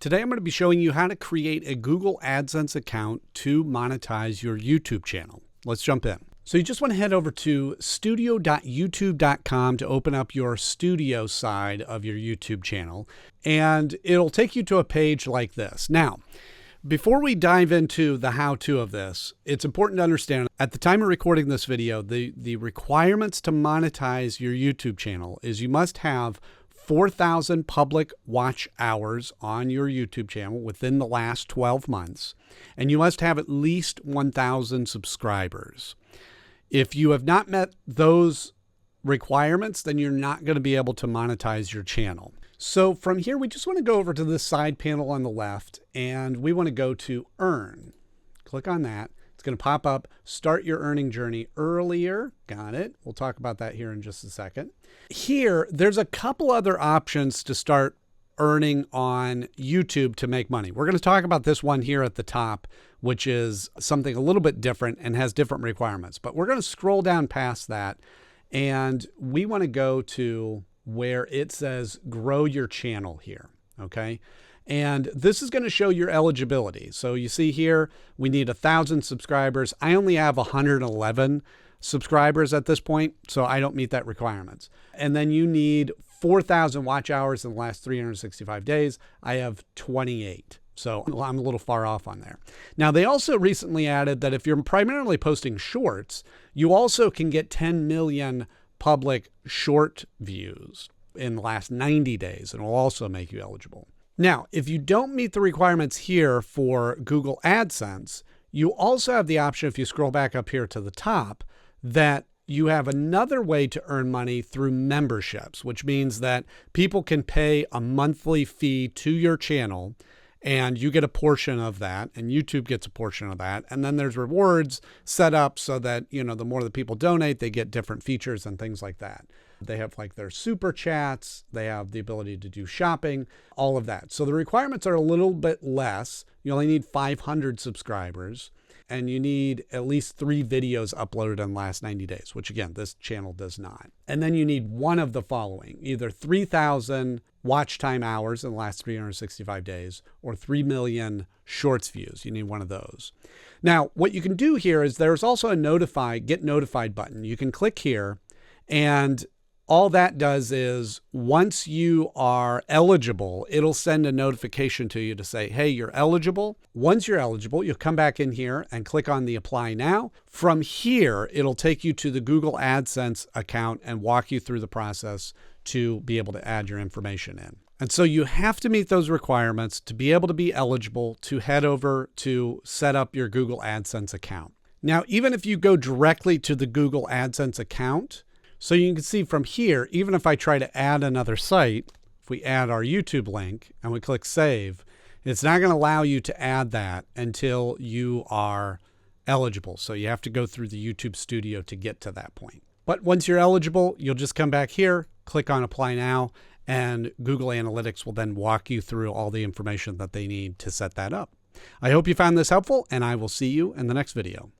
Today I'm going to be showing you how to create a Google AdSense account to monetize your YouTube channel. Let's jump in. So you just want to head over to studio.youtube.com to open up your studio side of your YouTube channel, and it'll take you to a page like this. Now, before we dive into the how-to of this, it's important to understand at the time of recording this video, the requirements to monetize your YouTube channel is you must have 4,000 public watch hours on your YouTube channel within the last 12 months, and you must have at least 1,000 subscribers. If you have not met those requirements, then you're not going to be able to monetize your channel. So from here, we just want to go over to this side panel on the left, and we want to go to Earn. Click on that. It's going to pop up, Start Your Earning Journey Earlier. Got it. We'll talk about that here in just a second. Here, there's a couple other options to start earning on YouTube to make money. We're going to talk about this one here at the top, which is something a little bit different and has different requirements. But we're going to scroll down past that, and we want to go to where it says grow your channel here, okay? And this is going to show your eligibility. So you see here, we need 1,000 subscribers. I only have 111 subscribers at this point, so I don't meet that requirements. And then you need 4,000 watch hours in the last 365 days. I have 28. So I'm a little far off on there. Now, they also recently added that if you're primarily posting shorts, you also can get 10 million public short views in the last 90 days, and it will also make you eligible. Now, if you don't meet the requirements here for Google AdSense, you also have the option, if you scroll back up here to the top, that you have another way to earn money through memberships, which means that people can pay a monthly fee to your channel, and you get a portion of that, and YouTube gets a portion of that. And then there's rewards set up so that, you know, the more that people donate, they get different features and things like that. They have like their super chats, they have the ability to do shopping, all of that. So the requirements are a little bit less. You only need 500 subscribers, and you need at least 3 videos uploaded in the last 90 days, which again, this channel does not. And then you need one of the following, either 3,000 watch time hours in the last 365 days or 3 million shorts views. You need one of those. Now, what you can do here is there's also a get notified button. You can click here, and all that does is once you are eligible, it'll send a notification to you to say, hey, you're eligible. Once you're eligible, you'll come back in here and click on the Apply Now. From here, it'll take you to the Google AdSense account and walk you through the process to be able to add your information in. And so you have to meet those requirements to be able to be eligible to head over to set up your Google AdSense account. Now, even if you go directly to the Google AdSense account, so you can see from here, even if I try to add another site, if we add our YouTube link and we click Save, it's not going to allow you to add that until you are eligible. So you have to go through the YouTube Studio to get to that point. But once you're eligible, you'll just come back here, click on Apply Now, and Google Analytics will then walk you through all the information that they need to set that up. I hope you found this helpful, and I will see you in the next video.